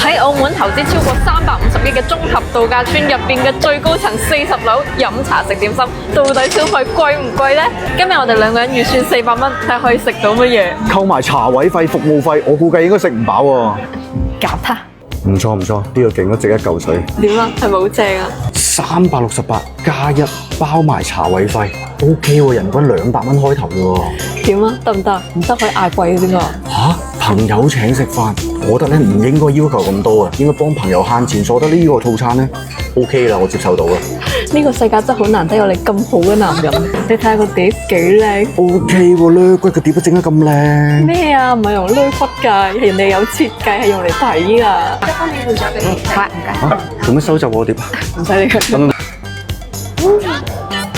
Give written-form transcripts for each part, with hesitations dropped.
喺澳門投資超過350億嘅綜合度假村入邊嘅最高層40樓飲茶食點心，到底消費貴唔貴呢？今日我哋兩個人預算400蚊，睇下可以食到乜嘢？扣埋茶位費、服務費，我估計應該食唔飽喎。夾他！唔錯唔錯，呢個勁都值一嚿水。點啊？係咪好正啊？368加1包埋茶位費 ，OK 喎，人均200蚊開頭嘅喎。點啊？得唔得？唔得可以嗌貴啲㗎。嚇！朋友請食飯，我覺得咧唔應該要求咁多啊，應該幫朋友慳錢，所以我覺得呢個套餐咧 OK 啦，我接受到啦。呢個世界真係好難得有你咁好嘅男人，你睇下個碟幾靚。OK 喎，咧骨個碟都整得咁靚。咩啊？唔係用肋骨㗎，人哋有設計係用嚟睇㗎。一方面換咗俾你，好啊，唔該。嚇！做咩收走我碟啊？唔使理佢。呢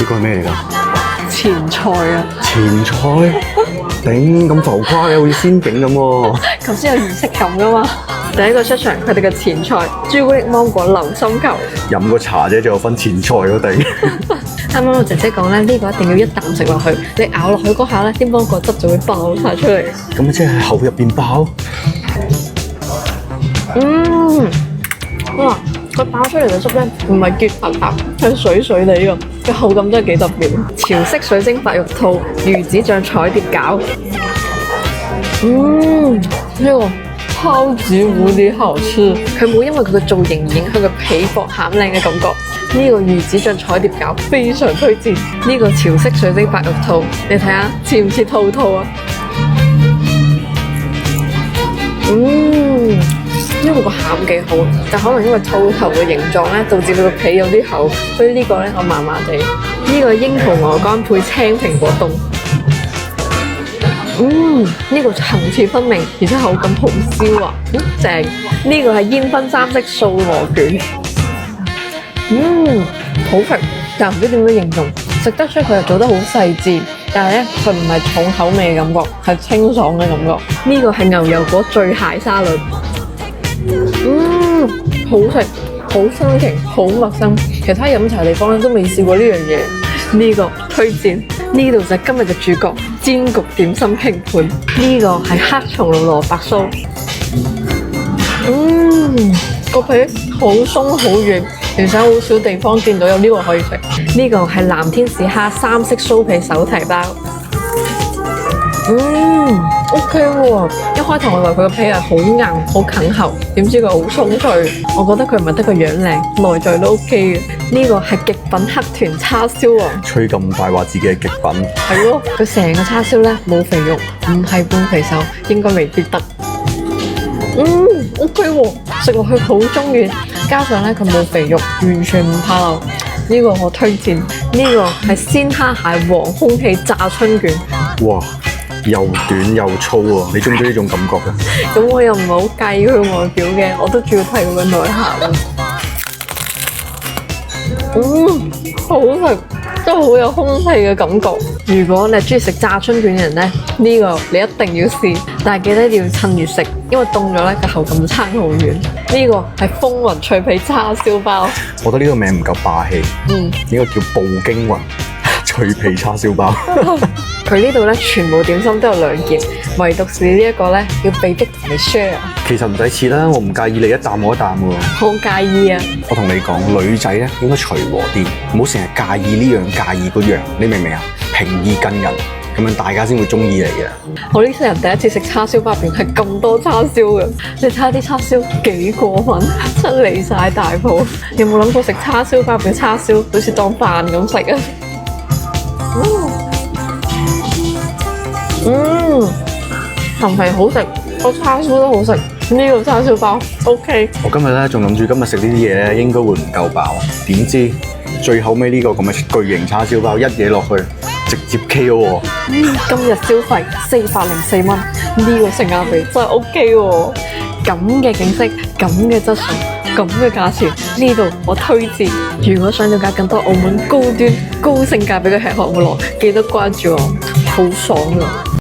個係咩嚟㗎？前菜啊！前菜？頂咁浮誇嘅，好似仙境咁喎。頭先有儀式感㗎嘛？第一個出場，佢哋嘅前菜朱古力芒果流心球。飲個茶啫，仲有分前菜嗰啲。啱啱我姐姐講咧，呢個一定要一啖食落去，你咬落去嗰下咧，啲芒果汁就會爆晒出嚟。咁即係口入邊爆？哇！佢爆出嚟嘅汁咧，唔係結實白，係水水地㗎，個口感真係幾特別。潮式水晶白玉兔、魚子醬彩碟餃。呢個超級無敵好吃，佢冇因為佢嘅造型而影響佢皮薄餡靚嘅感覺。呢個魚子醬彩碟餃非常推薦。呢個潮式水晶白玉兔，你睇下似唔似兔兔啊？呢個個餡幾好，但可能因為兔頭嘅形狀咧，導致佢個皮有啲厚，所以呢個咧我麻麻地。呢個櫻桃鵝肝配青蘋果凍。呢個層次分明，而且口感好燒滑，正。呢個係煙燻三色素鵝卷，好食，但唔知點樣形容。食得出佢又做得好細緻，但係咧佢唔係重口味嘅感覺，係清爽嘅感覺。呢個係牛油果醉蟹沙律，好食，好新奇，好陌生。其他飲茶地方咧都未試過呢樣嘢。呢個推薦，呢度就係今日嘅主角煎焗點心拼盤。呢個係黑松露蘿蔔酥，個皮好鬆好軟，而且好少地方見到有呢個可以食。呢個係藍天使蝦三色酥皮手提包，OK 喎。一開頭我以為佢個皮係好硬好啃喉，點知佢好鬆脆。我覺得佢唔係得個樣靚，內在都 OK 嘅。呢個係極品黑豚叉燒王，吹咁大話自己係極品。係咯，佢成個叉燒咧冇肥肉，唔係半肥瘦，應該未必得。OK 喎，食落去好中意，加上咧佢冇肥肉，完全唔怕漏。呢個我推薦，呢個係鮮蝦蟹黃空氣炸春卷。哇！又短又粗喎，你中唔中意呢種感覺㗎？咁我又唔係好介意佢外表嘅，我都主要睇佢嘅內涵。好食，真係好有空氣嘅感覺。如果你係中意食炸春卷嘅人咧，呢個你一定要試，但係記得要趁熱食，因為凍咗咧個口感差好遠。呢個係風雲脆皮叉燒包，我覺得呢個名唔夠霸氣，應該叫步驚雲脆皮叉燒包。佢呢度咧全部點心都有2件，唯獨是呢一個咧要被逼同你 share。其實唔使切啦，我唔介意你一啖我一啖喎。好介意啊！我同你講，女仔咧應該隨和啲，唔好成日介意呢樣介意嗰樣，你明唔明啊？平易近人，咁樣大家先會中意你嘅。我呢世人第一次食叉燒包入邊係咁多叉燒嘅，你睇下啲叉燒幾過分，真係離晒大譜。有冇諗過食叉燒包入邊叉燒好似當飯咁食啊？陳皮好食，個叉燒都好食。呢個叉燒包 OK。我今日咧仲諗住今日食呢啲嘢咧應該會唔夠飽，點知最後尾呢個咁嘅巨型叉燒包一嘢落去直接 KO 喎。今日消費404蚊，呢個性價比真係 OK 喎。咁嘅景色，咁嘅質素，咁嘅價錢，呢度我推薦。如果想了解更多澳門高端高性價比嘅吃喝玩樂，記得關注我，好爽啊！